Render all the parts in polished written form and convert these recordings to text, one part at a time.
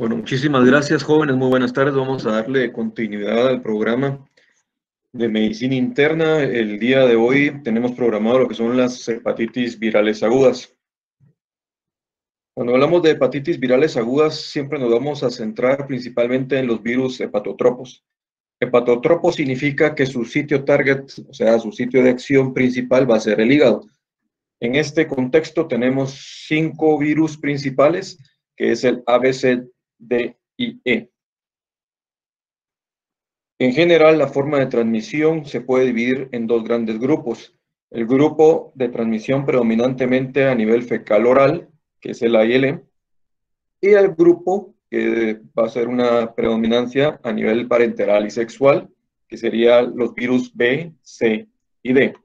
Bueno, muchísimas gracias, jóvenes. Muy buenas tardes. Vamos a darle continuidad al programa de medicina interna. El día de hoy tenemos programado lo que son las hepatitis virales agudas. Cuando hablamos de hepatitis virales agudas, siempre nos vamos a centrar principalmente en los virus hepatotropos. Hepatotropo significa que su sitio target, o sea, su sitio de acción principal va a ser el hígado. En este contexto tenemos 5 virus principales, que es el A, B, C, D y E. En general, la forma de transmisión se puede dividir en dos grandes grupos. El grupo de transmisión predominantemente a nivel fecal-oral, que es el AIL, y el grupo que va a ser una predominancia a nivel parenteral y sexual, que serían los virus B, C y D.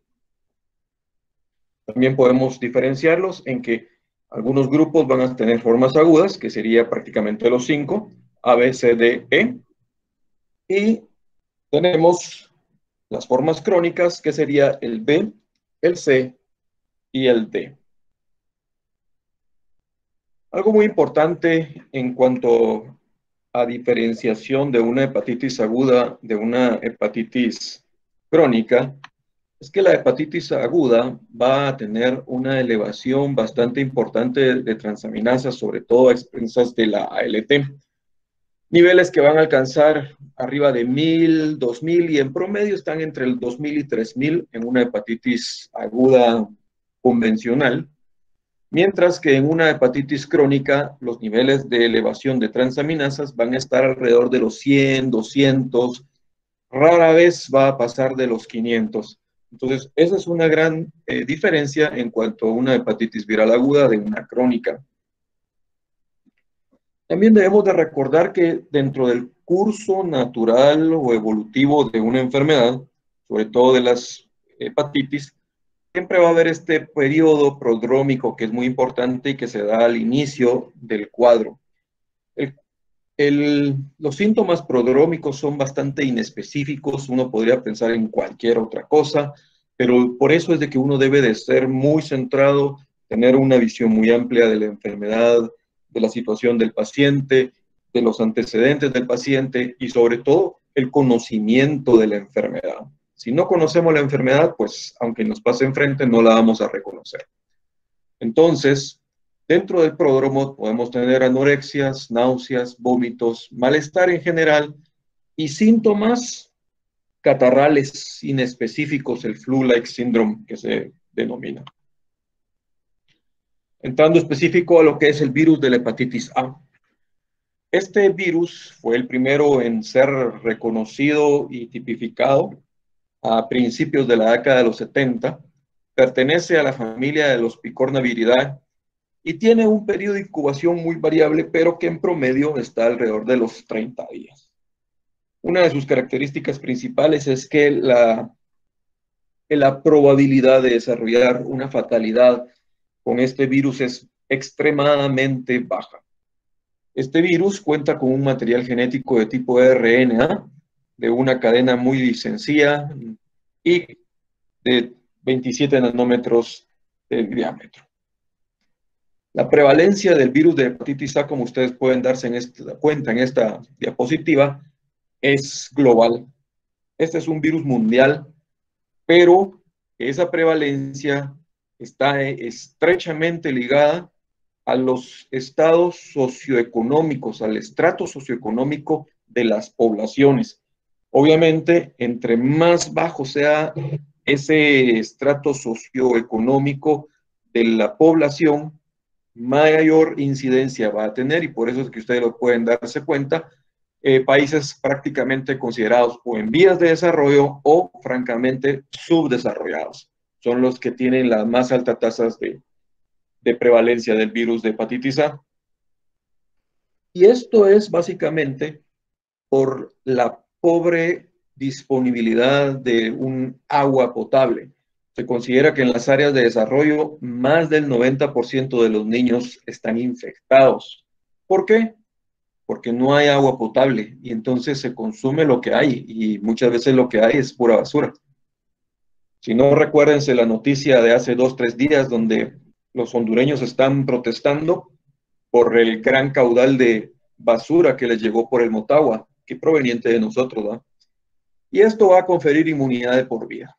También podemos diferenciarlos en que algunos grupos van a tener formas agudas, que sería prácticamente los 5, A, B, C, D, E, y tenemos las formas crónicas, que sería el B, el C y el D. Algo muy importante en cuanto a diferenciación de una hepatitis aguda de una hepatitis crónica es que la hepatitis aguda va a tener una elevación bastante importante de transaminasas, sobre todo a expensas de la ALT. Niveles que van a alcanzar arriba de 1000, 2000 y en promedio están entre el 2000 y 3000 en una hepatitis aguda convencional, mientras que en una hepatitis crónica los niveles de elevación de transaminasas van a estar alrededor de los 100, 200, rara vez va a pasar de los 500. Entonces, esa es una gran diferencia en cuanto a una hepatitis viral aguda de una crónica. También debemos de recordar que dentro del curso natural o evolutivo de una enfermedad, sobre todo de las hepatitis, siempre va a haber este periodo prodrómico que es muy importante y que se da al inicio del cuadro. Los síntomas prodrómicos son bastante inespecíficos, uno podría pensar en cualquier otra cosa, pero por eso es de que uno debe de ser muy centrado, tener una visión muy amplia de la enfermedad, de la situación del paciente, de los antecedentes del paciente y sobre todo el conocimiento de la enfermedad. Si no conocemos la enfermedad, pues aunque nos pase enfrente, no la vamos a reconocer. Entonces, dentro del pródromo podemos tener anorexias, náuseas, vómitos, malestar en general y síntomas catarrales inespecíficos, el flu-like syndrome que se denomina. Entrando específico a lo que es el virus de la hepatitis A. Este virus fue el primero en ser reconocido y tipificado a principios de la década de los 70. Pertenece a la familia de los Picornaviridae y tiene un periodo de incubación muy variable, pero que en promedio está alrededor de los 30 días. Una de sus características principales es que la probabilidad de desarrollar una fatalidad con este virus es extremadamente baja. Este virus cuenta con un material genético de tipo RNA, de una cadena muy sencilla y de 27 nanómetros de diámetro. La prevalencia del virus de hepatitis A, como ustedes pueden darse cuenta en esta diapositiva, es global. Este es un virus mundial, pero esa prevalencia está estrechamente ligada a los estados socioeconómicos, al estrato socioeconómico de las poblaciones. Obviamente, entre más bajo sea ese estrato socioeconómico de la población, mayor incidencia va a tener, y por eso es que ustedes lo pueden darse cuenta, países prácticamente considerados o en vías de desarrollo o francamente subdesarrollados. Son los que tienen las más altas tasas de prevalencia del virus de hepatitis A. Y esto es básicamente por la pobre disponibilidad de un agua potable. Se considera que en las áreas de desarrollo más del 90% de los niños están infectados. ¿Por qué? Porque no hay agua potable y entonces se consume lo que hay y muchas veces lo que hay es pura basura. Si no, recuérdense la noticia de hace 2, 3 días donde los hondureños están protestando por el gran caudal de basura que les llegó por el Motagua, que proveniente de nosotros, ¿verdad? Y esto va a conferir inmunidad de por vida.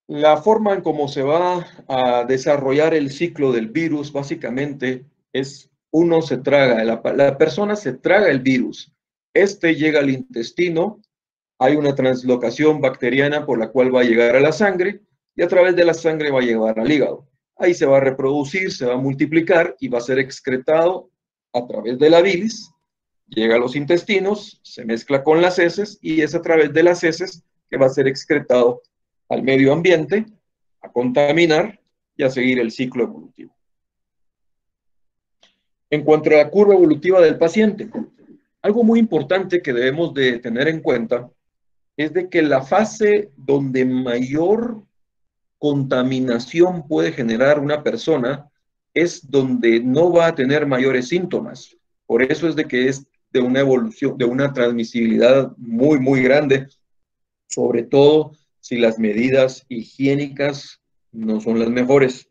La forma en cómo se va a desarrollar el ciclo del virus, básicamente, es uno se traga, la persona se traga el virus, este llega al intestino, hay una translocación bacteriana por la cual va a llegar a la sangre y a través de la sangre va a llegar al hígado. Ahí se va a reproducir, se va a multiplicar y va a ser excretado a través de la bilis, llega a los intestinos, se mezcla con las heces y es a través de las heces que va a ser excretado al medio ambiente, a contaminar y a seguir el ciclo evolutivo. En cuanto a la curva evolutiva del paciente, algo muy importante que debemos de tener en cuenta es de que la fase donde mayor contaminación puede generar una persona es donde no va a tener mayores síntomas. Por eso es de que es de una evolución, de una transmisibilidad muy, muy grande, sobre todo si las medidas higiénicas no son las mejores.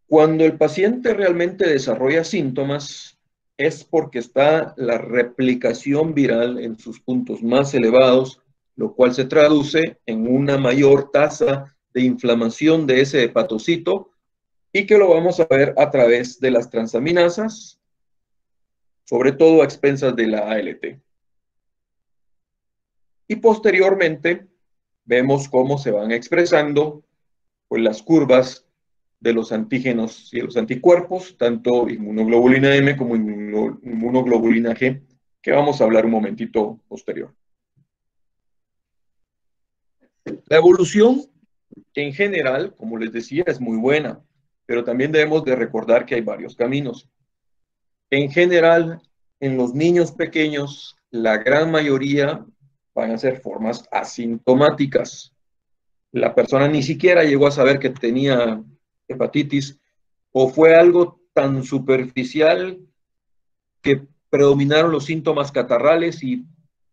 Cuando el paciente realmente desarrolla síntomas, es porque está la replicación viral en sus puntos más elevados, lo cual se traduce en una mayor tasa de inflamación de ese hepatocito y que lo vamos a ver a través de las transaminasas, sobre todo a expensas de la ALT. Y posteriormente vemos cómo se van expresando pues, las curvas de los antígenos y de los anticuerpos, tanto inmunoglobulina M como inmunoglobulina G, que vamos a hablar un momentito posterior. La evolución en general, como les decía, es muy buena, pero también debemos de recordar que hay varios caminos. En general, en los niños pequeños, la gran mayoría van a ser formas asintomáticas. La persona ni siquiera llegó a saber que tenía hepatitis o fue algo tan superficial que predominaron los síntomas catarrales y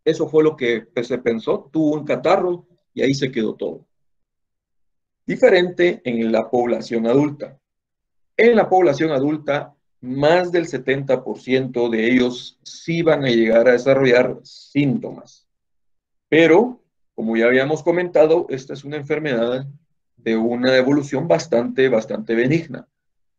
eso fue lo que se pensó, tuvo un catarro y ahí se quedó todo. Diferente en la población adulta. En la población adulta, más del 70% de ellos sí van a llegar a desarrollar síntomas. Pero, como ya habíamos comentado, esta es una enfermedad de una evolución bastante benigna.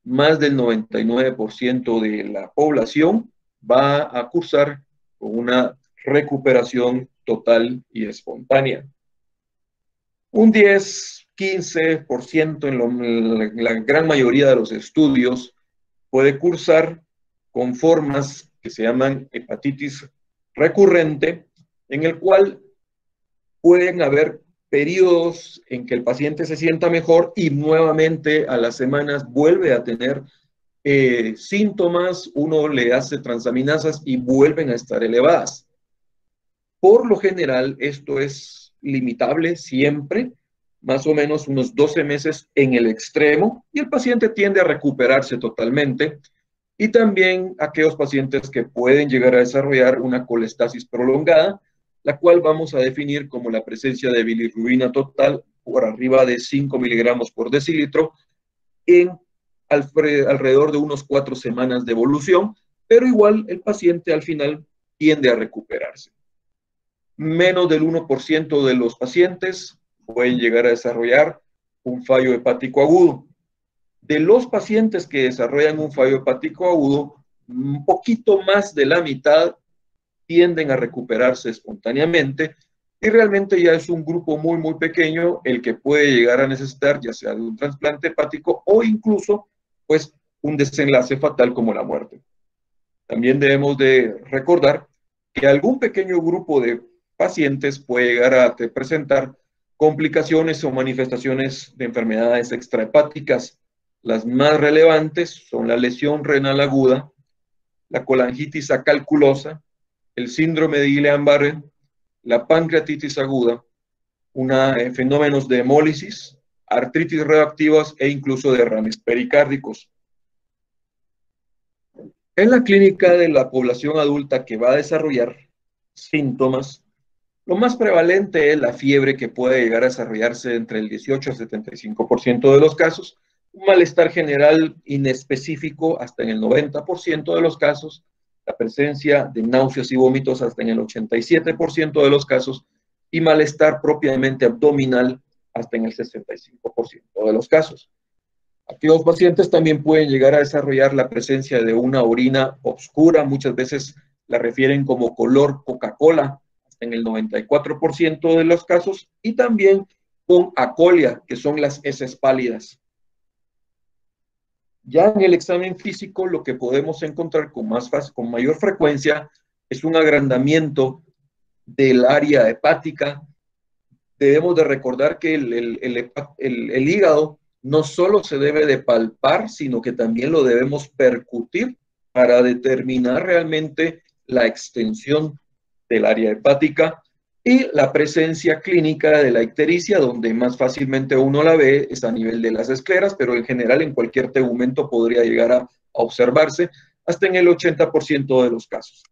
Más del 99% de la población va a cursar con una recuperación total y espontánea. Un 10-15% en la gran mayoría de los estudios puede cursar con formas que se llaman hepatitis recurrente, en el cual pueden haber periodos en que el paciente se sienta mejor y nuevamente a las semanas vuelve a tener síntomas, uno le hace transaminasas y vuelven a estar elevadas. Por lo general, esto es limitable siempre, más o menos unos 12 meses en el extremo, y el paciente tiende a recuperarse totalmente. Y también aquellos pacientes que pueden llegar a desarrollar una colestasis prolongada, la cual vamos a definir como la presencia de bilirrubina total por arriba de 5 miligramos por decilitro en alrededor de unos 4 semanas de evolución, pero igual el paciente al final tiende a recuperarse. Menos del 1% de los pacientes pueden llegar a desarrollar un fallo hepático agudo. De los pacientes que desarrollan un fallo hepático agudo, un poquito más de la mitad tienden a recuperarse espontáneamente y realmente ya es un grupo muy pequeño el que puede llegar a necesitar ya sea de un trasplante hepático o incluso pues un desenlace fatal como la muerte. También debemos de recordar que algún pequeño grupo de pacientes puede llegar a presentar complicaciones o manifestaciones de enfermedades extrahepáticas. Las más relevantes son la lesión renal aguda, la colangitis acalculosa, el síndrome de Guillain-Barré, la pancreatitis aguda, fenómenos de hemólisis, artritis reactivas e incluso derrames pericárdicos. En la clínica de la población adulta que va a desarrollar síntomas, lo más prevalente es la fiebre que puede llegar a desarrollarse entre el 18 al 75% de los casos, un malestar general inespecífico hasta en el 90% de los casos, la presencia de náuseas y vómitos hasta en el 87% de los casos, y malestar propiamente abdominal hasta en el 65% de los casos. Aquellos pacientes también pueden llegar a desarrollar la presencia de una orina oscura, muchas veces la refieren como color Coca-Cola, hasta en el 94% de los casos, y también con acolia, que son las heces pálidas. Ya en el examen físico lo que podemos encontrar con mayor frecuencia es un agrandamiento del área hepática. Debemos de recordar que el hígado no solo se debe de palpar, sino que también lo debemos percutir para determinar realmente la extensión del área hepática y la presencia clínica de la ictericia, donde más fácilmente uno la ve es a nivel de las escleras, pero en general en cualquier tegumento podría llegar a observarse hasta en el 80% de los casos.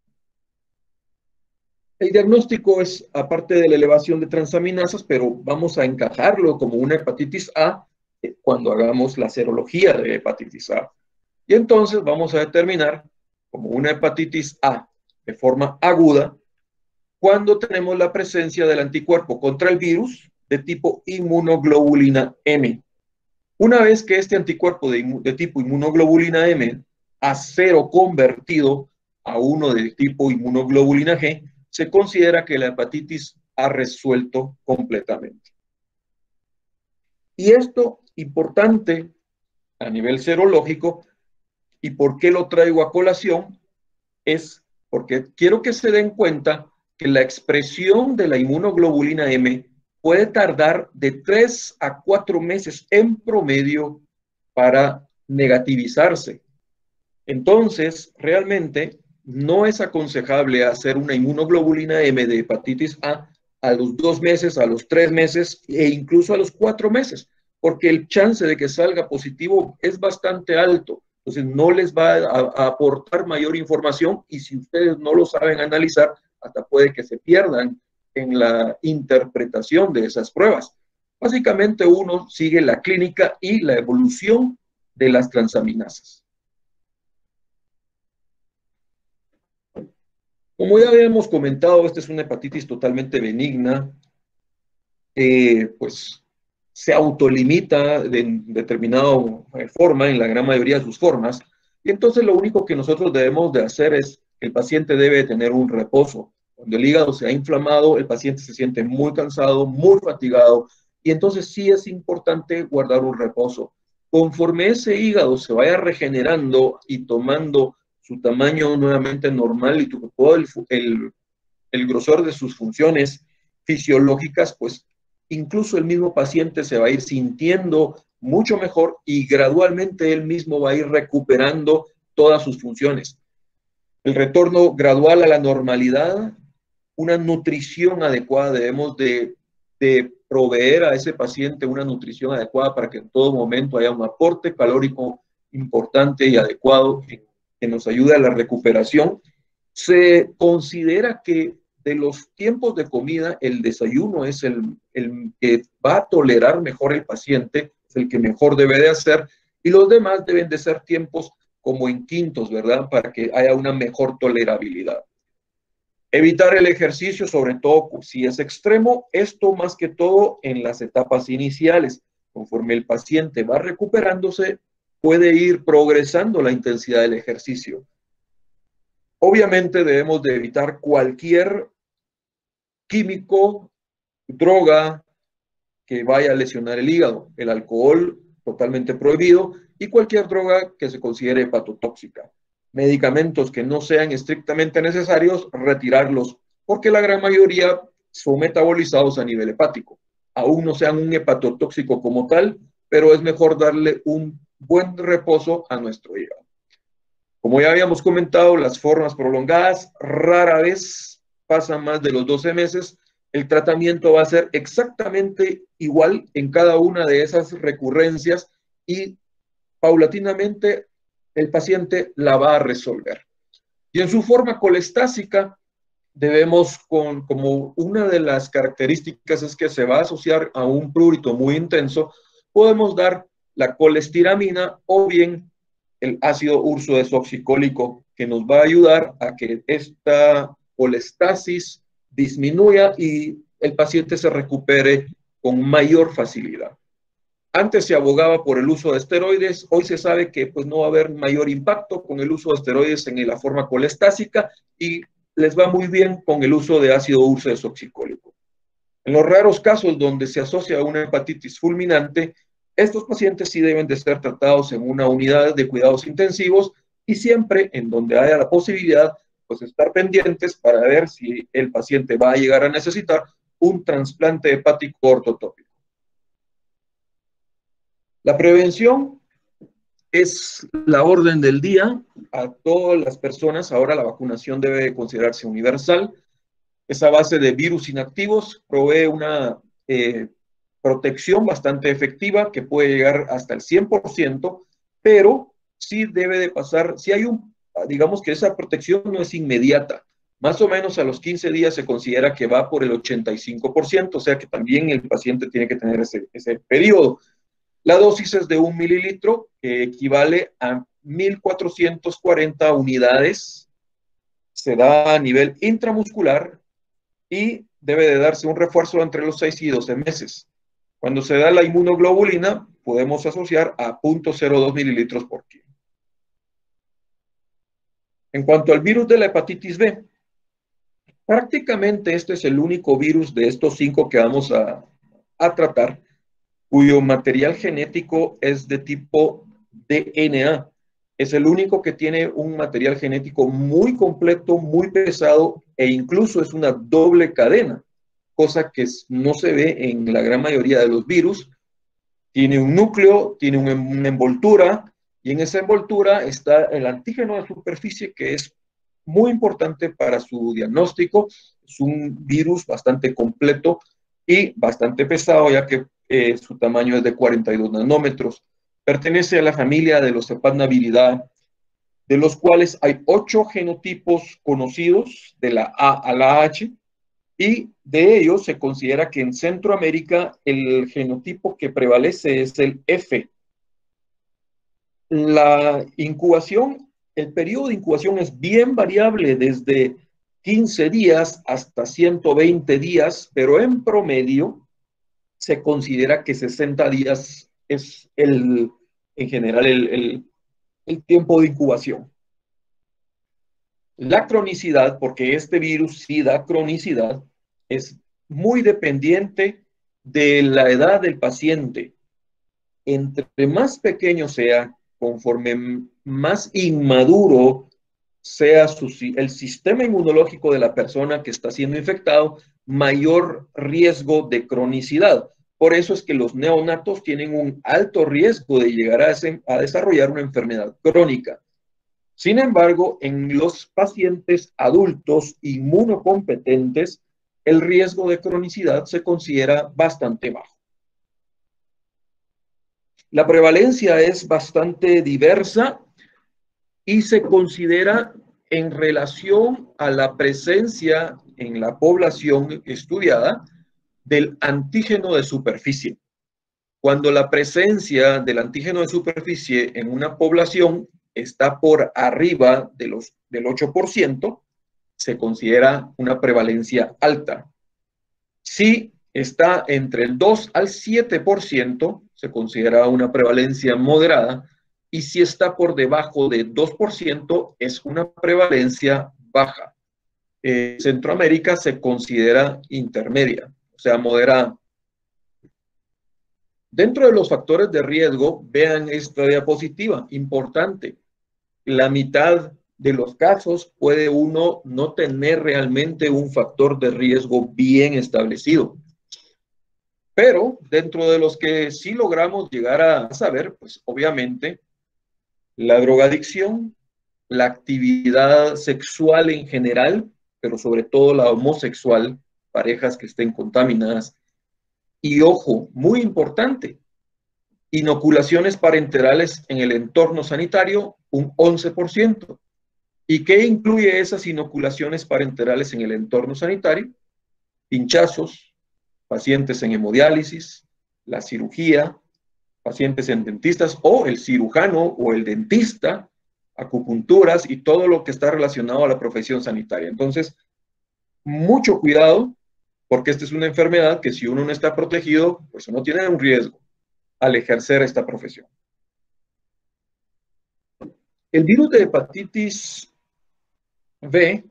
El diagnóstico es, aparte de la elevación de transaminasas, pero vamos a encajarlo como una hepatitis A cuando hagamos la serología de hepatitis A. Y entonces vamos a determinar como una hepatitis A de forma aguda cuando tenemos la presencia del anticuerpo contra el virus de tipo inmunoglobulina M. Una vez que este anticuerpo de tipo inmunoglobulina M a 0 convertido a uno de tipo inmunoglobulina G, se considera que la hepatitis ha resuelto completamente. Y esto, importante a nivel serológico, y por qué lo traigo a colación, es porque quiero que se den cuenta que la expresión de la inmunoglobulina M puede tardar de 3 a 4 meses en promedio para negativizarse. Entonces, realmente no es aconsejable hacer una inmunoglobulina M de hepatitis a los 2 meses, a los 3 meses e incluso a los 4 meses, porque el chance de que salga positivo es bastante alto. Entonces, no les va a aportar mayor información y si ustedes no lo saben analizar, hasta puede que se pierdan en la interpretación de esas pruebas. Básicamente, uno sigue la clínica y la evolución de las transaminasas. Como ya habíamos comentado, esta es una hepatitis totalmente benigna, pues se autolimita de determinada forma en la gran mayoría de sus formas, y entonces lo único que nosotros debemos de hacer es que el paciente debe tener un reposo. Cuando el hígado se ha inflamado, el paciente se siente muy cansado, muy fatigado, y entonces sí es importante guardar un reposo. Conforme ese hígado se vaya regenerando y tomando su tamaño nuevamente normal y todo el grosor de sus funciones fisiológicas, pues incluso el mismo paciente se va a ir sintiendo mucho mejor y gradualmente él mismo va a ir recuperando todas sus funciones. El retorno gradual a la normalidad, una nutrición adecuada, debemos de proveer a ese paciente una nutrición adecuada para que en todo momento haya un aporte calórico importante y adecuado que nos ayude a la recuperación. Se considera que de los tiempos de comida, el desayuno es el que va a tolerar mejor el paciente, es el que mejor debe de hacer, y los demás deben de ser tiempos como en quintos, ¿verdad? Para que haya una mejor tolerabilidad. Evitar el ejercicio, sobre todo si es extremo, esto más que todo en las etapas iniciales. Conforme el paciente va recuperándose, puede ir progresando la intensidad del ejercicio. Obviamente debemos de evitar cualquier químico, droga que vaya a lesionar el hígado. El alcohol, totalmente prohibido, y cualquier droga que se considere hepatotóxica. Medicamentos que no sean estrictamente necesarios, retirarlos, porque la gran mayoría son metabolizados a nivel hepático. Aún no sean un hepatotóxico como tal, pero es mejor darle un buen reposo a nuestro hígado. Como ya habíamos comentado, las formas prolongadas rara vez pasan más de los 12 meses. El tratamiento va a ser exactamente igual en cada una de esas recurrencias y paulatinamente el paciente la va a resolver. Y en su forma colestásica, debemos, como una de las características es que se va a asociar a un prurito muy intenso, podemos dar la colestiramina o bien el ácido ursodesoxicólico, que nos va a ayudar a que esta colestasis disminuya y el paciente se recupere con mayor facilidad. Antes se abogaba por el uso de esteroides, hoy se sabe que pues, no va a haber mayor impacto con el uso de esteroides en la forma colestásica y les va muy bien con el uso de ácido ursodesoxicólico. En los raros casos donde se asocia a una hepatitis fulminante, estos pacientes sí deben de ser tratados en una unidad de cuidados intensivos y siempre en donde haya la posibilidad, pues estar pendientes para ver si el paciente va a llegar a necesitar un trasplante hepático ortotópico. La prevención es la orden del día a todas las personas. Ahora la vacunación debe considerarse universal. Esa base de virus inactivos provee una protección bastante efectiva que puede llegar hasta el 100%, pero sí debe de pasar, si hay digamos que esa protección no es inmediata. Más o menos a los 15 días se considera que va por el 85%, o sea que también el paciente tiene que tener ese periodo. La dosis es de 1 mililitro, que equivale a 1.440 unidades. Se da a nivel intramuscular y debe de darse un refuerzo entre los 6 y 12 meses. Cuando se da la inmunoglobulina, podemos asociar a 0.02 mililitros por kilo. En cuanto al virus de la hepatitis B, prácticamente este es el único virus de estos 5 que vamos a tratar cuyo material genético es de tipo DNA. Es el único que tiene un material genético muy completo, muy pesado e incluso es una doble cadena, cosa que no se ve en la gran mayoría de los virus. Tiene un núcleo, tiene una envoltura y en esa envoltura está el antígeno de superficie que es muy importante para su diagnóstico. Es un virus bastante completo y bastante pesado, ya que su tamaño es de 42 nanómetros. Pertenece a la familia de los Cephalnaviridae, de los cuales hay 8 genotipos conocidos, de la A a la H, y de ellos se considera que en Centroamérica el genotipo que prevalece es el F. La incubación, el periodo de incubación es bien variable, desde 15 días hasta 120 días, pero en promedio se considera que 60 días es en general el tiempo de incubación. La cronicidad, porque este virus sí da cronicidad, es muy dependiente de la edad del paciente. Entre más pequeño sea, conforme más inmaduro sea el sistema inmunológico de la persona que está siendo infectado, mayor riesgo de cronicidad. Por eso es que los neonatos tienen un alto riesgo de llegar a desarrollar una enfermedad crónica. Sin embargo, en los pacientes adultos inmunocompetentes, el riesgo de cronicidad se considera bastante bajo. La prevalencia es bastante diversa y se considera en relación a la presencia en la población estudiada del antígeno de superficie. Cuando la presencia del antígeno de superficie en una población está por arriba del 8%, se considera una prevalencia alta. Si está entre el 2 al 7%, se considera una prevalencia moderada, y si está por debajo de 2%, es una prevalencia baja. En Centroamérica se considera intermedia, o sea, moderada. Dentro de los factores de riesgo, vean esta diapositiva, importante. La mitad de los casos puede uno no tener realmente un factor de riesgo bien establecido. Pero dentro de los que sí logramos llegar a saber, pues obviamente, la drogadicción, la actividad sexual en general, pero sobre todo la homosexual, parejas que estén contaminadas. Y ojo, muy importante, inoculaciones parenterales en el entorno sanitario, un 11%. ¿Y qué incluye esas inoculaciones parenterales en el entorno sanitario? Pinchazos, pacientes en hemodiálisis, la cirugía, pacientes en dentistas, o el cirujano o el dentista, acupunturas y todo lo que está relacionado a la profesión sanitaria. Entonces, mucho cuidado, porque esta es una enfermedad que si uno no está protegido, pues uno tiene un riesgo al ejercer esta profesión. El virus de hepatitis B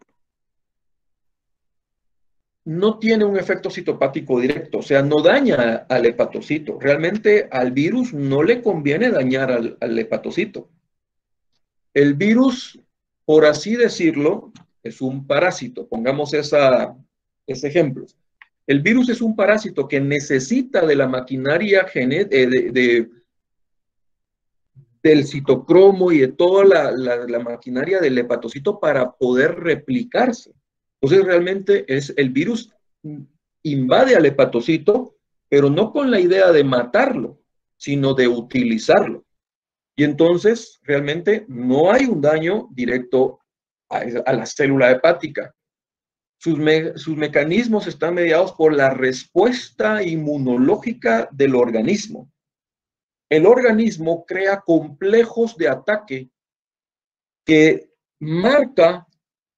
no tiene un efecto citopático directo, o sea, no daña al hepatocito. Realmente al virus no le conviene dañar al hepatocito. El virus, por así decirlo, es un parásito. Pongamos ese ejemplo. El virus es un parásito que necesita de la maquinaria del citocromo y de toda la maquinaria del hepatocito para poder replicarse. Entonces realmente el virus invade al hepatocito, pero no con la idea de matarlo, sino de utilizarlo. Y entonces realmente no hay un daño directo a la célula hepática. Sus mecanismos están mediados por la respuesta inmunológica del organismo. El organismo crea complejos de ataque que marca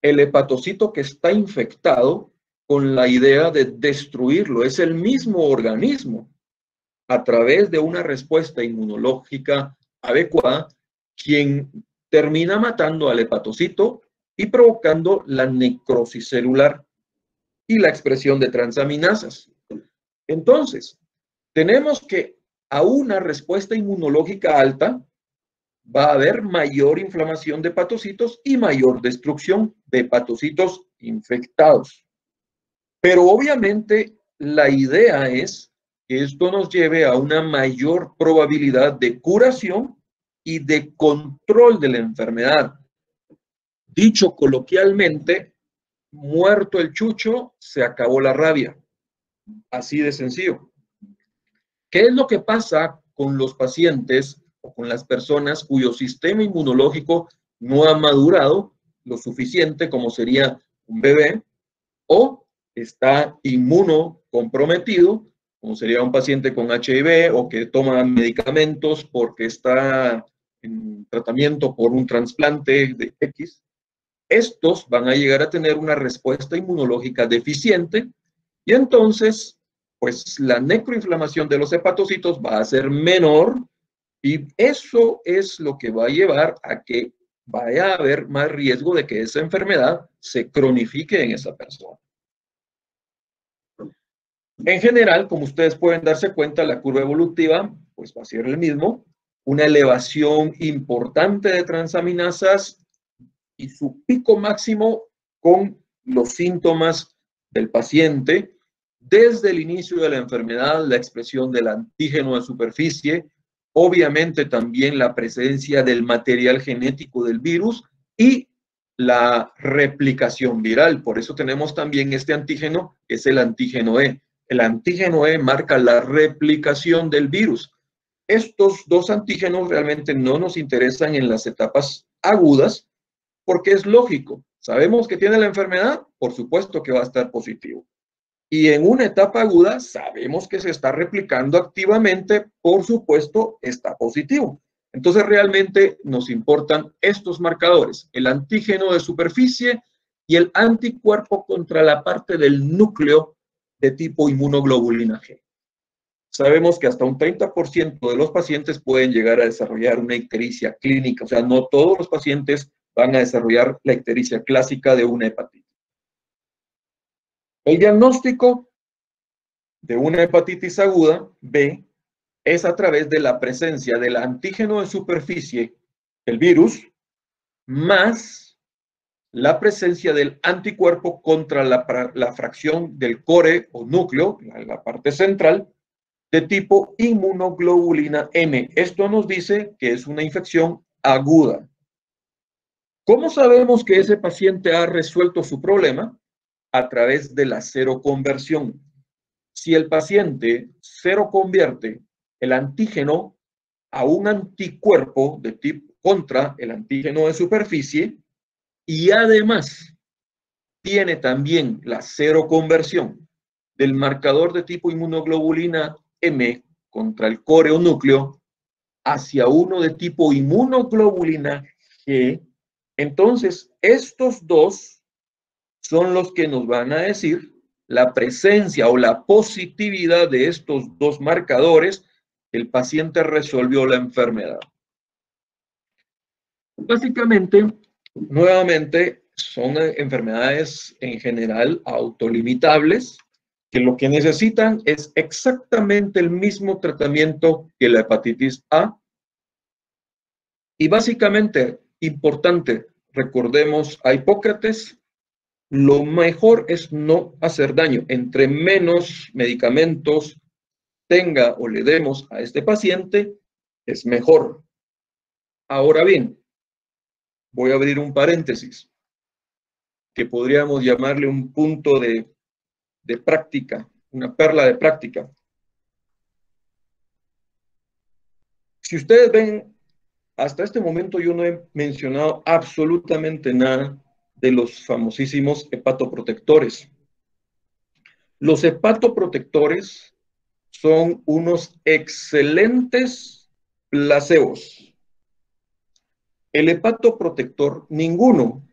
el hepatocito que está infectado con la idea de destruirlo. Es el mismo organismo, a través de una respuesta inmunológica adecuada, quien termina matando al hepatocito y provocando la necrosis celular y la expresión de transaminasas. Entonces, tenemos que a una respuesta inmunológica alta va a haber mayor inflamación de hepatocitos y mayor destrucción de hepatocitos infectados. Pero obviamente la idea es que esto nos lleve a una mayor probabilidad de curación y de control de la enfermedad. Dicho coloquialmente, muerto el chucho, se acabó la rabia. Así de sencillo. ¿Qué es lo que pasa con los pacientes o con las personas cuyo sistema inmunológico no ha madurado lo suficiente, como sería un bebé, o está inmunocomprometido, como sería un paciente con HIV o que toma medicamentos porque está en tratamiento por un trasplante de X? Estos van a llegar a tener una respuesta inmunológica deficiente y entonces, pues la necroinflamación de los hepatocitos va a ser menor y eso es lo que va a llevar a que vaya a haber más riesgo de que esa enfermedad se cronifique en esa persona. En general, como ustedes pueden darse cuenta, la curva evolutiva pues va a ser el mismo, una elevación importante de transaminasas y su pico máximo con los síntomas del paciente desde el inicio de la enfermedad, la expresión del antígeno de superficie, obviamente también la presencia del material genético del virus y la replicación viral. Por eso tenemos también este antígeno, que es el antígeno E. El antígeno E marca la replicación del virus. Estos dos antígenos realmente no nos interesan en las etapas agudas, porque es lógico. Sabemos que tiene la enfermedad, por supuesto que va a estar positivo. Y en una etapa aguda, sabemos que se está replicando activamente, por supuesto, está positivo. Entonces, realmente nos importan estos marcadores, el antígeno de superficie y el anticuerpo contra la parte del núcleo de tipo inmunoglobulina G. Sabemos que hasta un 30% de los pacientes pueden llegar a desarrollar una ictericia clínica, o sea, no todos los pacientes van a desarrollar la ictericia clásica de una hepatitis. El diagnóstico de una hepatitis aguda B es a través de la presencia del antígeno de superficie, el virus, más la presencia del anticuerpo contra la fracción del core o núcleo, la parte central, de tipo inmunoglobulina M. Esto nos dice que es una infección aguda. ¿Cómo sabemos que ese paciente ha resuelto su problema? A través de la seroconversión. Si el paciente seroconvierte el antígeno a un anticuerpo de tipo contra el antígeno de superficie y además tiene también la seroconversión del marcador de tipo inmunoglobulina M contra el core o núcleo, hacia uno de tipo inmunoglobulina G, entonces estos dos son los que nos van a decir la presencia o la positividad de estos dos marcadores. El paciente resolvió la enfermedad. Básicamente, nuevamente, son enfermedades en general autolimitables, que lo que necesitan es exactamente el mismo tratamiento que la hepatitis A. Y básicamente, importante, recordemos a Hipócrates, lo mejor es no hacer daño. Entre menos medicamentos tenga o le demos a este paciente, es mejor. Ahora bien, voy a abrir un paréntesis, que podríamos llamarle un punto de práctica, una perla de práctica. Si ustedes ven, hasta este momento yo no he mencionado absolutamente nada de los famosísimos hepatoprotectores. Los hepatoprotectores son unos excelentes placebos. El hepatoprotector, ninguno,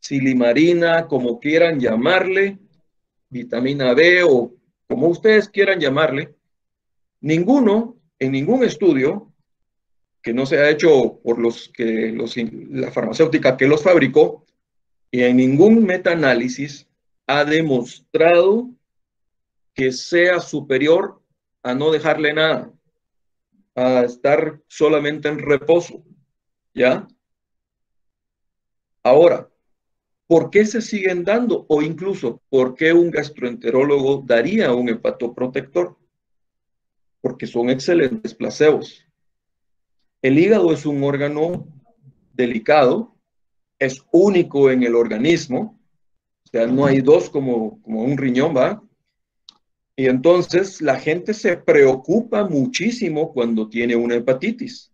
silimarina, como quieran llamarle, vitamina B o como ustedes quieran llamarle, ninguno, en ningún estudio que no se ha hecho por la farmacéutica que los fabricó, y en ningún metaanálisis ha demostrado que sea superior a no dejarle nada, a estar solamente en reposo, ¿ya? Ahora, ¿por qué se siguen dando? O incluso, ¿por qué un gastroenterólogo daría un hepatoprotector? Porque son excelentes placebos. El hígado es un órgano delicado, es único en el organismo, o sea, no hay dos como un riñón, ¿va? Y entonces la gente se preocupa muchísimo cuando tiene una hepatitis.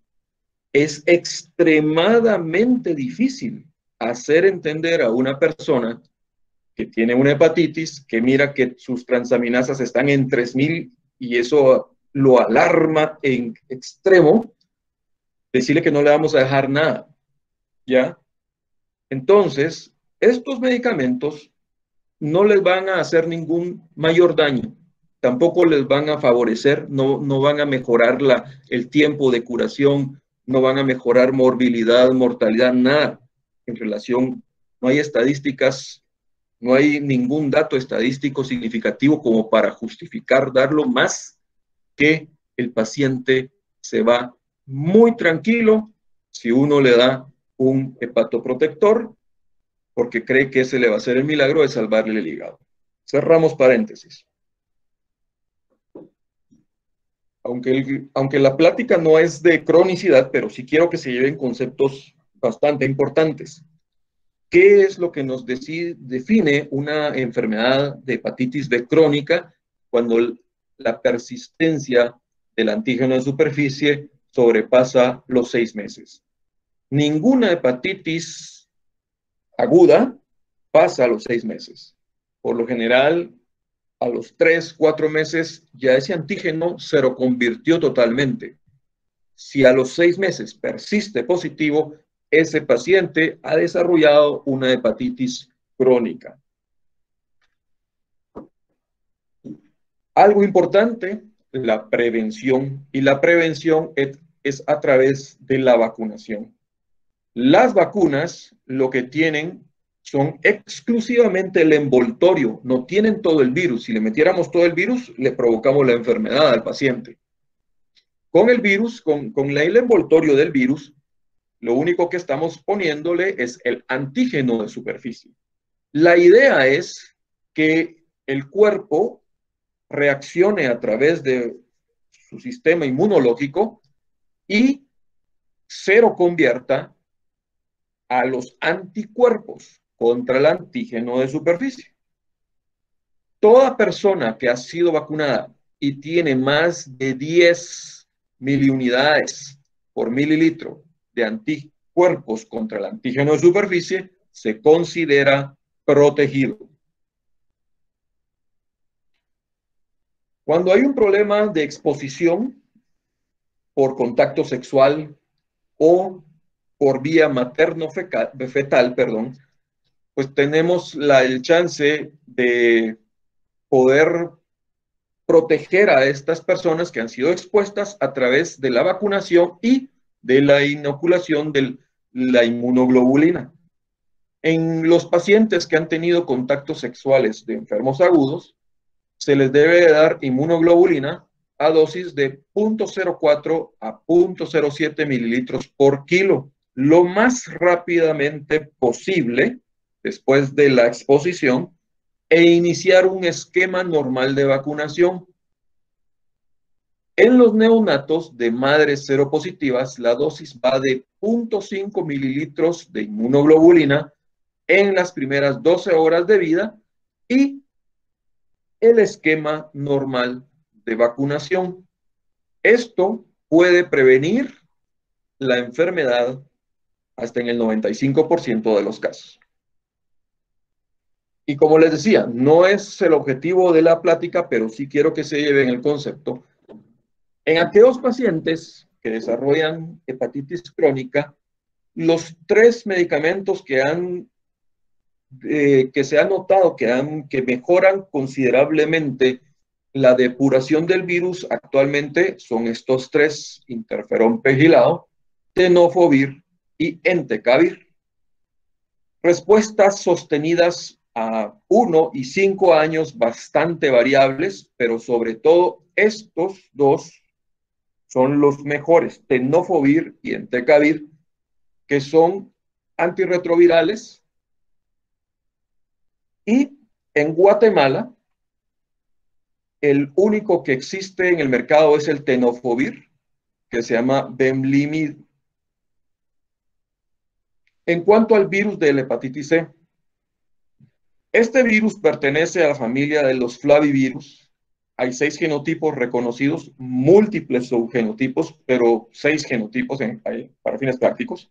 Es extremadamente difícil hacer entender a una persona que tiene una hepatitis, que mira que sus transaminasas están en 3000 y eso lo alarma en extremo, decirle que no le vamos a dejar nada, ¿ya? Entonces, estos medicamentos no les van a hacer ningún mayor daño, tampoco les van a favorecer, no van a mejorar el tiempo de curación, no van a mejorar morbilidad, mortalidad, nada en relación, no hay estadísticas, no hay ningún dato estadístico significativo como para justificar darlo, más que el paciente se va muy tranquilo si uno le da un hepatoprotector porque cree que ese le va a hacer el milagro de salvarle el hígado. Cerramos paréntesis. Aunque la plática no es de cronicidad, pero sí quiero que se lleven conceptos bastante importantes. ¿Qué es lo que nos define una enfermedad de hepatitis B crónica cuando la persistencia del antígeno de superficie sobrepasa los 6 meses? Ninguna hepatitis aguda pasa a los 6 meses. Por lo general, a los 3, 4 meses ya ese antígeno se lo convirtió totalmente. Si a los 6 meses persiste positivo, ese paciente ha desarrollado una hepatitis crónica. Algo importante, la prevención. Y la prevención es a través de la vacunación. Las vacunas lo que tienen son exclusivamente el envoltorio, no tienen todo el virus. Si le metiéramos todo el virus, le provocamos la enfermedad al paciente. Con el virus, con el envoltorio del virus, lo único que estamos poniéndole es el antígeno de superficie. La idea es que el cuerpo reaccione a través de su sistema inmunológico y se lo convierta a los anticuerpos contra el antígeno de superficie. Toda persona que ha sido vacunada y tiene más de 10 miliunidades por mililitro de anticuerpos contra el antígeno de superficie se considera protegido. Cuando hay un problema de exposición, por contacto sexual o por vía materno-fetal, perdón, pues tenemos el chance de poder proteger a estas personas que han sido expuestas a través de la vacunación y de la inoculación de la inmunoglobulina. En los pacientes que han tenido contactos sexuales de enfermos agudos, se les debe dar inmunoglobulina a dosis de 0.04 a 0.07 mililitros por kilo, lo más rápidamente posible después de la exposición e iniciar un esquema normal de vacunación. En los neonatos de madres seropositivas, la dosis va de 0.5 mililitros de inmunoglobulina en las primeras 12 horas de vida y el esquema normal de vacunación. Esto puede prevenir la enfermedad hasta en el 95% de los casos. Y como les decía, no es el objetivo de la plática, pero sí quiero que se lleven el concepto. En aquellos pacientes que desarrollan hepatitis crónica, los 3 medicamentos que se ha notado que mejoran considerablemente la depuración del virus actualmente son estos 3: interferón pegilado, tenofovir y entecavir. Respuestas sostenidas a 1 y 5 años bastante variables, pero sobre todo estos dos son los mejores, tenofovir y entecavir, que son antirretrovirales. Y en Guatemala, el único que existe en el mercado es el tenofovir, que se llama Bemlimid. En cuanto al virus de la hepatitis C, este virus pertenece a la familia de los flavivirus. Hay 6 genotipos reconocidos, múltiples subgenotipos, pero 6 genotipos para fines prácticos,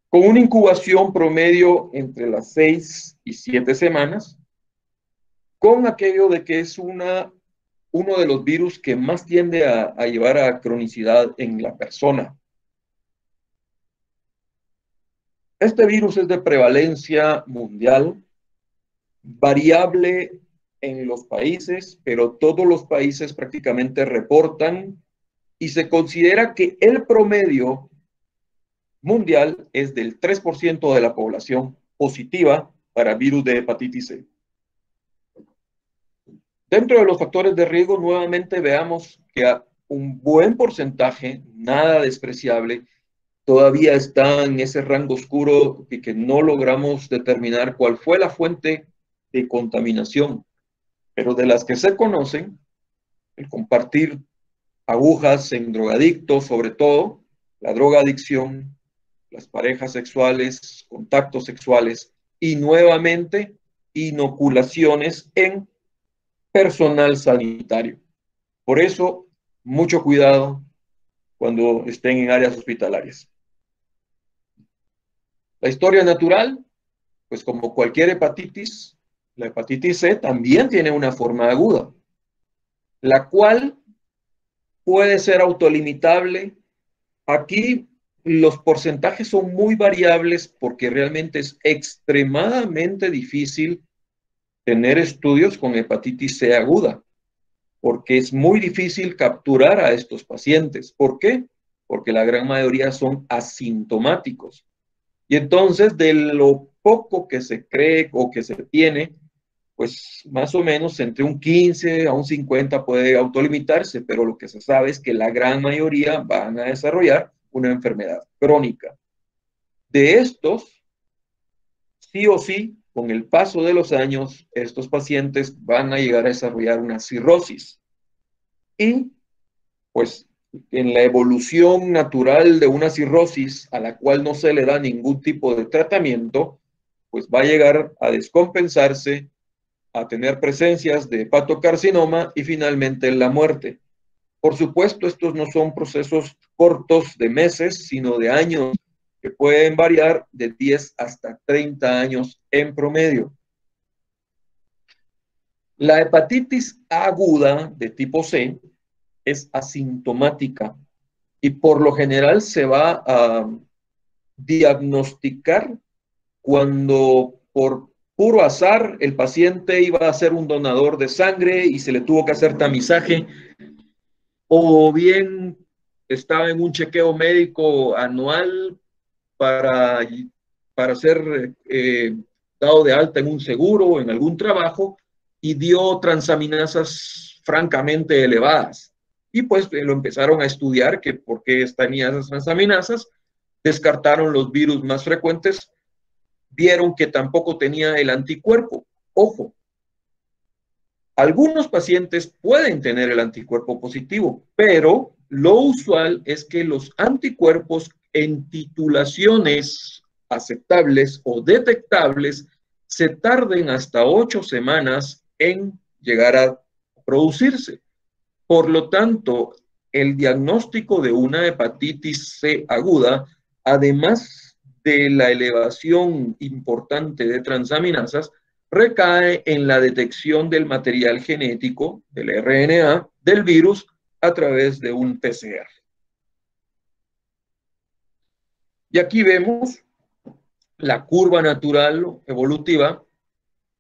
con una incubación promedio entre las 6 y 7 semanas, con aquello de que es uno de los virus que más tiende a llevar a cronicidad en la persona. Este virus es de prevalencia mundial, variable en los países, pero todos los países prácticamente reportan y se considera que el promedio mundial es del 3% de la población positiva para virus de hepatitis C. Dentro de los factores de riesgo, nuevamente veamos que un buen porcentaje, nada despreciable, todavía está en ese rango oscuro y que no logramos determinar cuál fue la fuente de contaminación. Pero de las que se conocen, el compartir agujas en drogadictos, sobre todo, la drogadicción, las parejas sexuales, contactos sexuales y nuevamente inoculaciones en personal sanitario. Por eso, mucho cuidado cuando estén en áreas hospitalarias. La historia natural, pues como cualquier hepatitis, la hepatitis C también tiene una forma aguda, la cual puede ser autolimitable. Aquí los porcentajes son muy variables porque realmente es extremadamente difícil tener estudios con hepatitis C aguda, porque es muy difícil capturar a estos pacientes. ¿Por qué? Porque la gran mayoría son asintomáticos. Y entonces, de lo poco que se cree o que se tiene, pues más o menos entre un 15 a un 50 puede autolimitarse, pero lo que se sabe es que la gran mayoría van a desarrollar una enfermedad crónica. De estos, sí o sí, con el paso de los años, estos pacientes van a llegar a desarrollar una cirrosis. Y, pues, en la evolución natural de una cirrosis a la cual no se le da ningún tipo de tratamiento, pues va a llegar a descompensarse, a tener presencias de hepatocarcinoma y finalmente la muerte. Por supuesto, estos no son procesos cortos de meses, sino de años, que pueden variar de 10 hasta 30 años en promedio. La hepatitis aguda de tipo C es asintomática y por lo general se va a diagnosticar cuando por puro azar el paciente iba a ser un donador de sangre y se le tuvo que hacer tamizaje, o bien estaba en un chequeo médico anual para, para ser dado de alta en un seguro o en algún trabajo y dio transaminasas francamente elevadas. Y pues lo empezaron a estudiar que por qué tenía esas transaminasas, descartaron los virus más frecuentes, vieron que tampoco tenía el anticuerpo. Ojo, algunos pacientes pueden tener el anticuerpo positivo, pero lo usual es que los anticuerpos en titulaciones aceptables o detectables se tarden hasta 8 semanas en llegar a producirse. Por lo tanto, el diagnóstico de una hepatitis C aguda, además de la elevación importante de transaminasas, recae en la detección del material genético, del RNA, del virus a través de un PCR. Y aquí vemos la curva natural evolutiva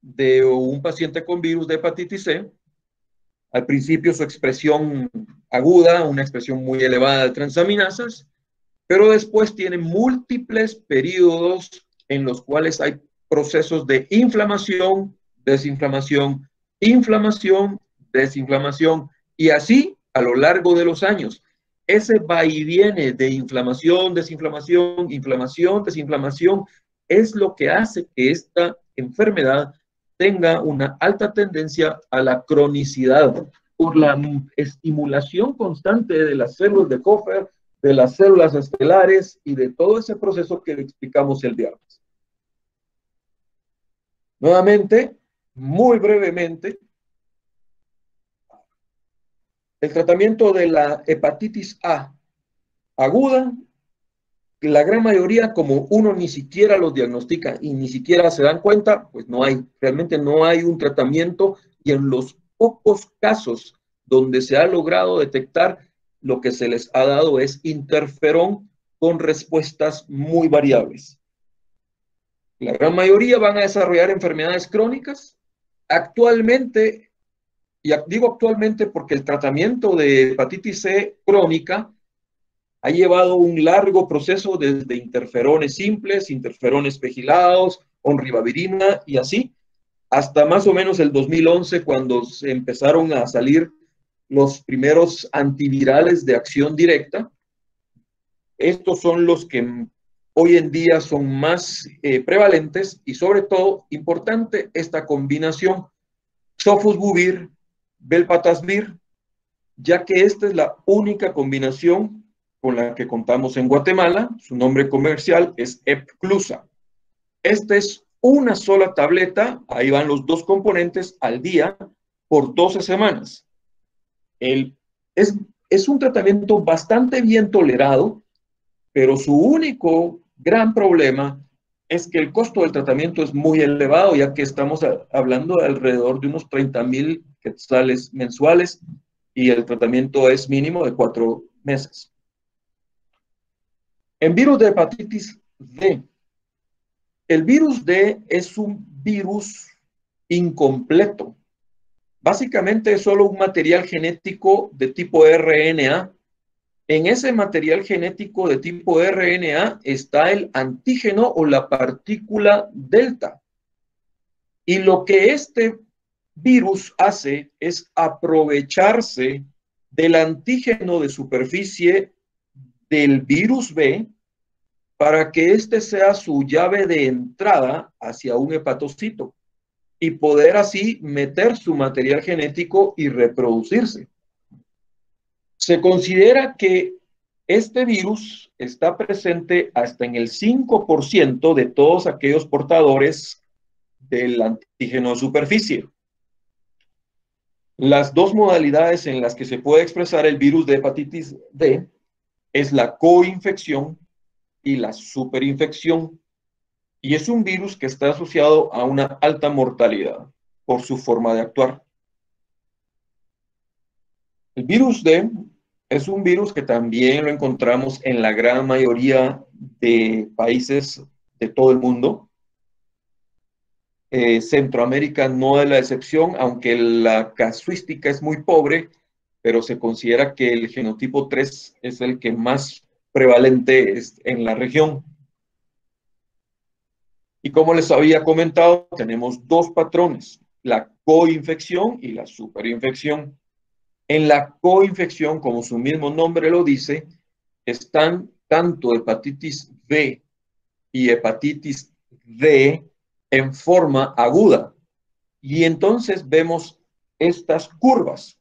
de un paciente con virus de hepatitis C. Al principio su expresión aguda, una expresión muy elevada de transaminasas, pero después tiene múltiples periodos en los cuales hay procesos de inflamación, desinflamación, inflamación, desinflamación, y así a lo largo de los años. Ese va y viene de inflamación, desinflamación, inflamación, desinflamación, es lo que hace que esta enfermedad tenga una alta tendencia a la cronicidad por la estimulación constante de las células de Kupffer, de las células estelares y de todo ese proceso que explicamos el viernes. Nuevamente, muy brevemente, el tratamiento de la hepatitis A aguda, la gran mayoría, como uno ni siquiera los diagnostica y ni siquiera se dan cuenta, pues no hay, realmente no hay un tratamiento, y en los pocos casos donde se ha logrado detectar, lo que se les ha dado es interferón con respuestas muy variables. La gran mayoría van a desarrollar enfermedades crónicas. Actualmente, y digo actualmente porque el tratamiento de hepatitis C crónica ha llevado un largo proceso desde interferones simples, interferones pegilados, onribavirina y así, hasta más o menos el 2011, cuando se empezaron a salir los primeros antivirales de acción directa. Estos son los que hoy en día son más prevalentes y sobre todo importante esta combinación sofosbuvir, velpatasvir, ya que esta es la única combinación con la que contamos en Guatemala. Su nombre comercial es Epclusa. Esta es una sola tableta, ahí van los dos componentes al día por 12 semanas. Es un tratamiento bastante bien tolerado, pero su único gran problema es que el costo del tratamiento es muy elevado, ya que estamos hablando de alrededor de unos 30,000 quetzales mensuales y el tratamiento es mínimo de 4 meses. En virus de hepatitis D, el virus D es un virus incompleto. Básicamente es solo un material genético de tipo RNA. En ese material genético de tipo RNA está el antígeno o la partícula delta. Y lo que este virus hace es aprovecharse del antígeno de superficie del virus B para que este sea su llave de entrada hacia un hepatocito y poder así meter su material genético y reproducirse. Se considera que este virus está presente hasta en el 5% de todos aquellos portadores del antígeno de superficie. Las dos modalidades en las que se puede expresar el virus de hepatitis D es la coinfección y la superinfección, y es un virus que está asociado a una alta mortalidad por su forma de actuar. El virus D Es un virus que también lo encontramos en la gran mayoría de países de todo el mundo. Centroamérica no es la excepción, aunque la casuística es muy pobre, pero se considera que el genotipo 3 es el que más prevalente es en la región. Y como les había comentado, tenemos dos patrones, la coinfección y la superinfección. En la coinfección, como su mismo nombre lo dice, están tanto hepatitis B y hepatitis D en forma aguda. Y entonces vemos estas curvas.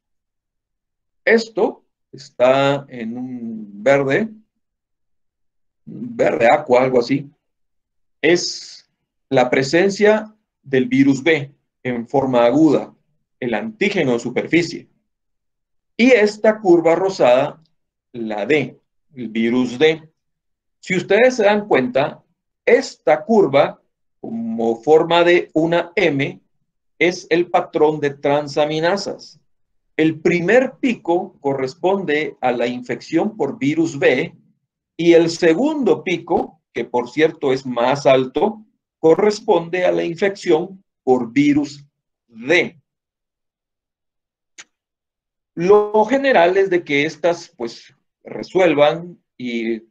Esto está en un verde aqua, algo así. Es la presencia del virus B en forma aguda, el antígeno de superficie. Y esta curva rosada, la D, el virus D. Si ustedes se dan cuenta, esta curva, como forma de una M, es el patrón de transaminasas. El primer pico corresponde a la infección por virus B y el segundo pico, que por cierto es más alto, corresponde a la infección por virus D. Lo general es de que estas pues resuelvan y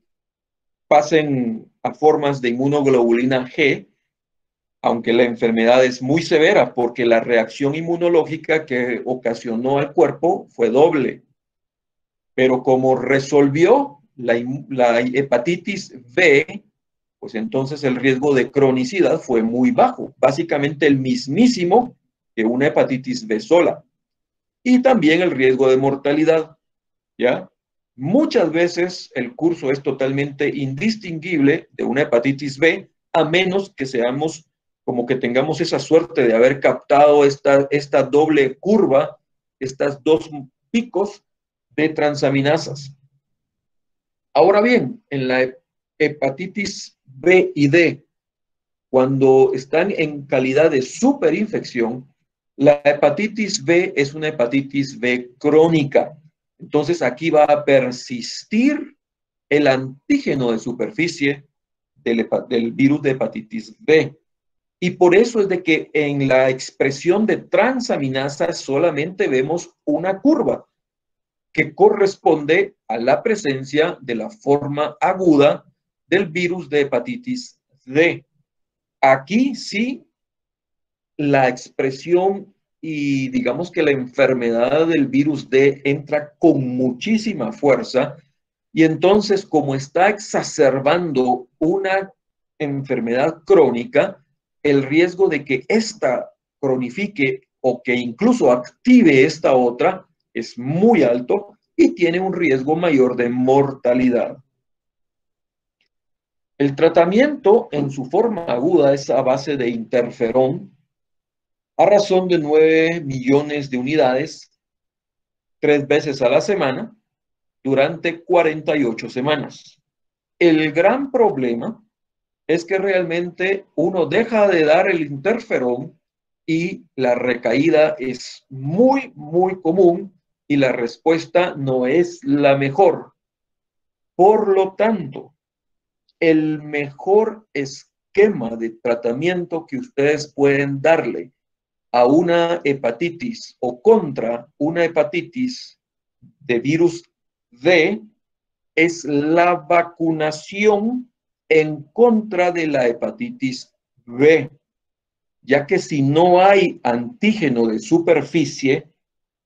pasen a formas de inmunoglobulina G, aunque la enfermedad es muy severa porque la reacción inmunológica que ocasionó al cuerpo fue doble. Pero como resolvió la hepatitis B, pues entonces el riesgo de cronicidad fue muy bajo, básicamente el mismísimo que una hepatitis B sola. Y también el riesgo de mortalidad, ¿ya? Muchas veces el curso es totalmente indistinguible de una hepatitis B, a menos que seamos como que tengamos esa suerte de haber captado esta doble curva, estas dos picos de transaminasas. Ahora bien, en la hepatitis B y D, cuando están en calidad de superinfección, la hepatitis B es una hepatitis B crónica. Entonces aquí va a persistir el antígeno de superficie del virus de hepatitis B. Y por eso es de que en la expresión de transaminasas solamente vemos una curva que corresponde a la presencia de la forma aguda del virus de hepatitis D. Aquí sí la expresión y digamos que la enfermedad del virus D entra con muchísima fuerza y entonces como está exacerbando una enfermedad crónica, el riesgo de que esta cronifique o que incluso active esta otra es muy alto y tiene un riesgo mayor de mortalidad. El tratamiento en su forma aguda es a base de interferón a razón de 9 millones de unidades 3 veces a la semana durante 48 semanas. El gran problema es que realmente uno deja de dar el interferón y la recaída es muy común y la respuesta no es la mejor. Por lo tanto, el mejor esquema de tratamiento que ustedes pueden darle a una hepatitis o contra una hepatitis de virus D es la vacunación en contra de la hepatitis B, ya que si no hay antígeno de superficie,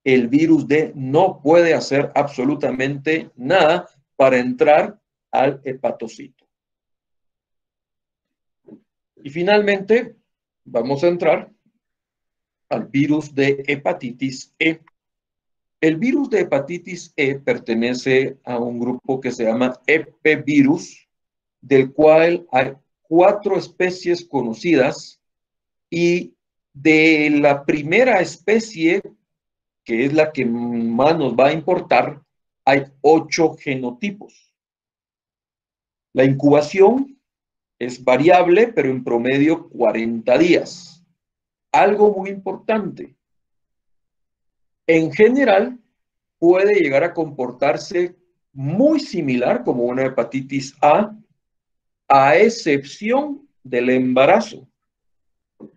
el virus D no puede hacer absolutamente nada para entrar al hepatocito. Y finalmente, vamos a entrar al virus de hepatitis E. El virus de hepatitis E pertenece a un grupo que se llama epevirus, del cual hay 4 especies conocidas y de la primera especie, que es la que más nos va a importar, hay 8 genotipos. La incubación es variable, pero en promedio 40 días. Algo muy importante. En general, puede llegar a comportarse muy similar como una hepatitis a excepción del embarazo,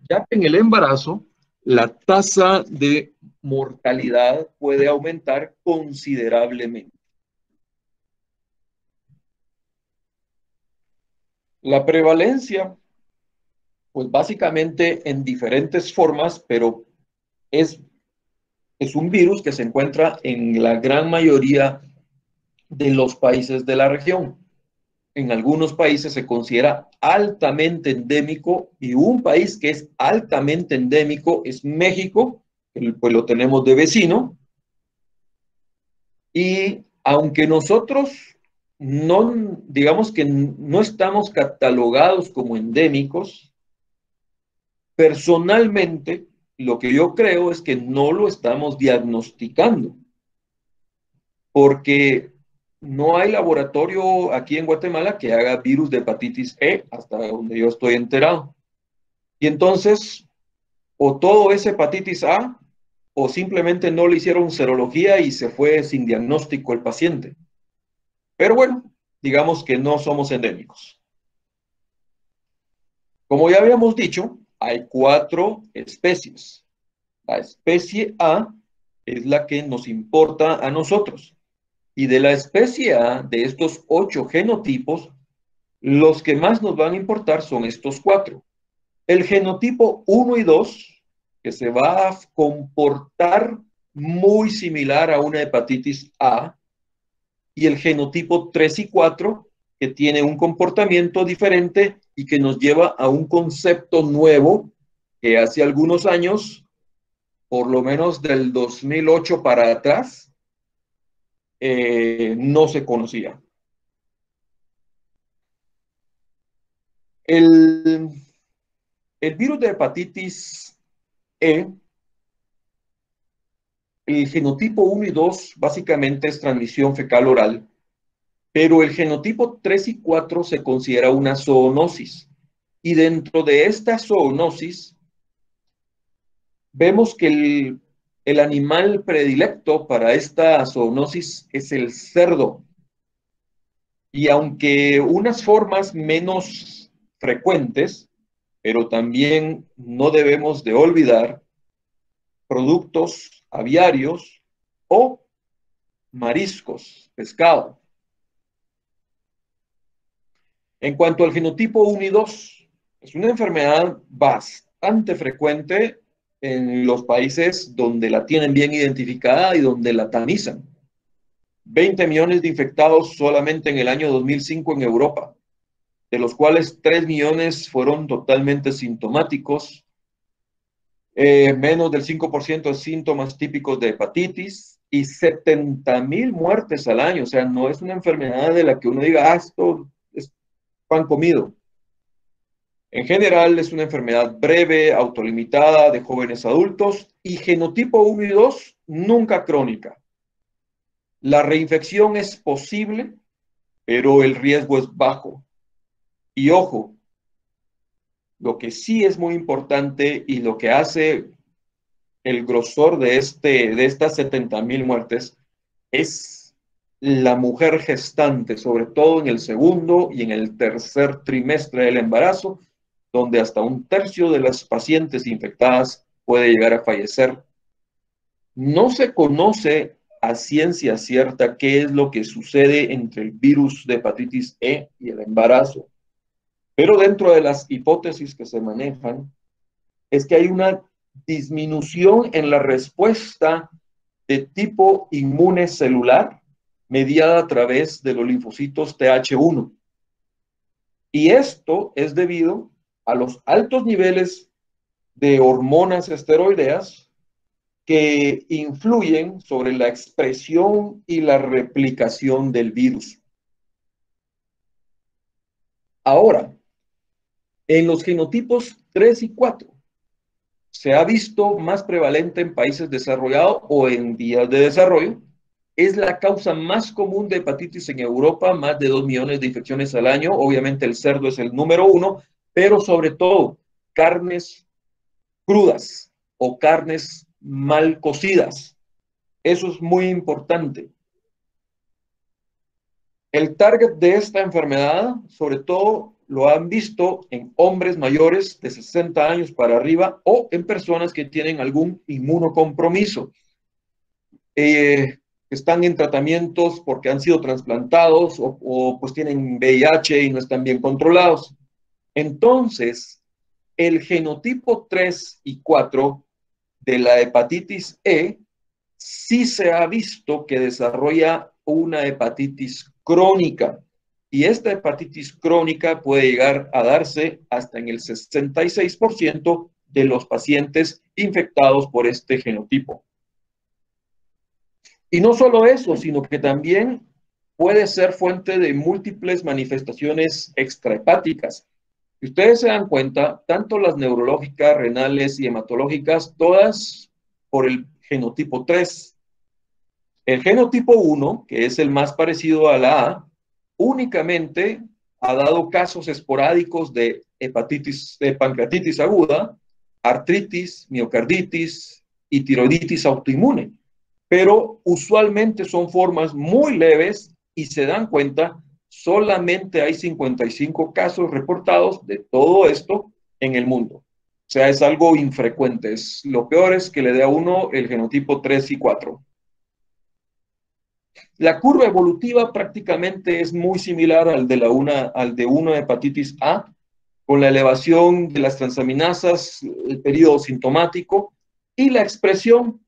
ya que en el embarazo la tasa de mortalidad puede aumentar considerablemente. La prevalencia, pues básicamente en diferentes formas, pero es, es un virus que se encuentra en la gran mayoría de los países de la región. En algunos países se considera altamente endémico y un país que es altamente endémico es México, pues lo tenemos de vecino, y aunque nosotros no, digamos que no estamos catalogados como endémicos, personalmente lo que yo creo es que no lo estamos diagnosticando, porque no hay laboratorio aquí en Guatemala que haga virus de hepatitis E, hasta donde yo estoy enterado. Y entonces, o todo es hepatitis A, o simplemente no le hicieron serología y se fue sin diagnóstico el paciente. Pero bueno, digamos que no somos endémicos. Como ya habíamos dicho, hay 4 especies. La especie A es la que nos importa a nosotros. Y de la especie A, de estos 8 genotipos, los que más nos van a importar son estos 4. El genotipo 1 y 2, que se va a comportar muy similar a una hepatitis A, y el genotipo 3 y 4, que tiene un comportamiento diferente y que nos lleva a un concepto nuevo que hace algunos años, por lo menos del 2008 para atrás, no se conocía. El, el virus de hepatitis E, el genotipo 1 y 2 básicamente es transmisión fecal oral, pero el genotipo 3 y 4 se considera una zoonosis. Y dentro de esta zoonosis, vemos que el animal predilecto para esta zoonosis es el cerdo. Y aunque unas formas menos frecuentes, pero también no debemos de olvidar productos aviarios o mariscos, pescado. En cuanto al genotipo 1 y 2, es una enfermedad bastante frecuente en los países donde la tienen bien identificada y donde la tamizan. 20 millones de infectados solamente en el año 2005 en Europa, de los cuales 3 millones fueron totalmente sintomáticos, menos del 5% de síntomas típicos de hepatitis y 70,000 muertes al año. O sea, no es una enfermedad de la que uno diga, esto es pan comido. En general es una enfermedad breve, autolimitada, de jóvenes adultos y genotipo 1 y 2 nunca crónica. La reinfección es posible, pero el riesgo es bajo. Y ojo, lo que sí es muy importante y lo que hace el grosor de estas 70,000 muertes es la mujer gestante, sobre todo en el segundo y en el tercer trimestre del embarazo, donde hasta un tercio de las pacientes infectadas puede llegar a fallecer. No se conoce a ciencia cierta qué es lo que sucede entre el virus de hepatitis E y el embarazo, pero dentro de las hipótesis que se manejan es que hay una disminución en la respuesta de tipo inmune celular mediada a través de los linfocitos Th1. Y esto es debido a los altos niveles de hormonas esteroideas que influyen sobre la expresión y la replicación del virus. Ahora, en los genotipos 3 y 4, se ha visto más prevalente en países desarrollados o en vías de desarrollo. Es la causa más común de hepatitis en Europa, más de 2 millones de infecciones al año. Obviamente el cerdo es el número 1, pero sobre todo carnes crudas o carnes mal cocidas. Eso es muy importante. El target de esta enfermedad, sobre todo, lo han visto en hombres mayores de 60 años para arriba o en personas que tienen algún inmunocompromiso. Están en tratamientos porque han sido trasplantados o pues tienen VIH y no están bien controlados. Entonces, el genotipo 3 y 4 de la hepatitis E sí se ha visto que desarrolla una hepatitis crónica. Y esta hepatitis crónica puede llegar a darse hasta en el 66% de los pacientes infectados por este genotipo. Y no solo eso, sino que también puede ser fuente de múltiples manifestaciones extrahepáticas. Si ustedes se dan cuenta, tanto las neurológicas, renales y hematológicas, todas por el genotipo 3. El genotipo 1, que es el más parecido a la A, únicamente ha dado casos esporádicos de hepatitis, de pancreatitis aguda, artritis, miocarditis y tiroiditis autoinmune. Pero usualmente son formas muy leves y se dan cuenta, solamente hay 55 casos reportados de todo esto en el mundo. O sea, es algo infrecuente. Lo peor es que le dé a uno el genotipo 3 y 4. La curva evolutiva prácticamente es muy similar al de una hepatitis A, con la elevación de las transaminasas, el periodo sintomático y la expresión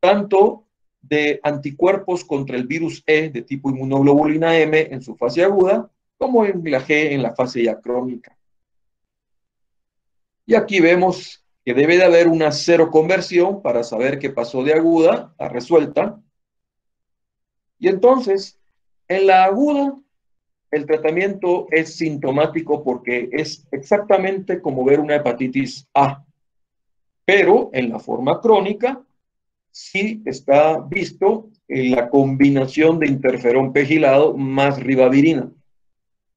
tanto de anticuerpos contra el virus E de tipo inmunoglobulina M en su fase aguda, como en la G en la fase ya crónica. Y aquí vemos que debe de haber una cero conversión para saber qué pasó de aguda a resuelta. Y entonces, en la aguda, el tratamiento es sintomático porque es exactamente como ver una hepatitis A. Pero en la forma crónica, sí está visto en la combinación de interferón pegilado más ribavirina,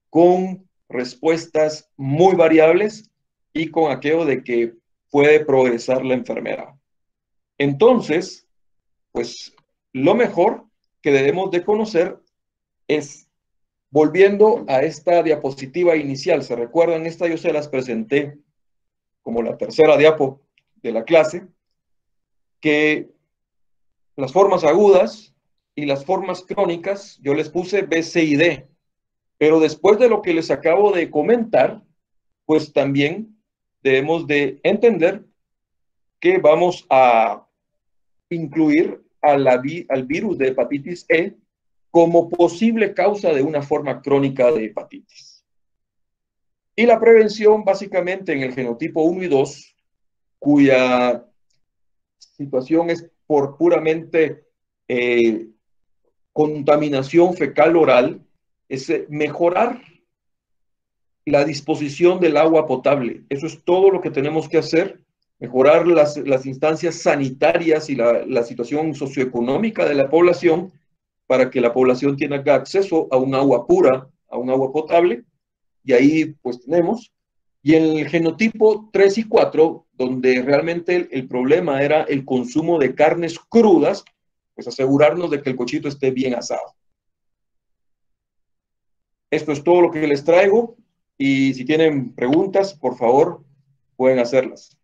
con respuestas muy variables y con aquello de que puede progresar la enfermedad. Entonces, pues lo mejor que debemos de conocer es, volviendo a esta diapositiva inicial, ¿se recuerdan? Esta yo se las presenté como la tercera diapo de la clase, que las formas agudas y las formas crónicas, yo les puse B, C y D, pero después de lo que les acabo de comentar, pues también debemos de entender que vamos a incluir al virus de hepatitis E como posible causa de una forma crónica de hepatitis. Y la prevención básicamente en el genotipo 1 y 2, cuya situación es por puramente contaminación fecal oral, es mejorar la disposición del agua potable. Eso es todo lo que tenemos que hacer, mejorar las instancias sanitarias y la situación socioeconómica de la población para que la población tenga acceso a un agua pura, a un agua potable, y ahí pues tenemos. Y en el genotipo 3 y 4, donde realmente el problema era el consumo de carnes crudas, pues asegurarnos de que el cochito esté bien asado. Esto es todo lo que les traigo y si tienen preguntas, por favor, pueden hacerlas.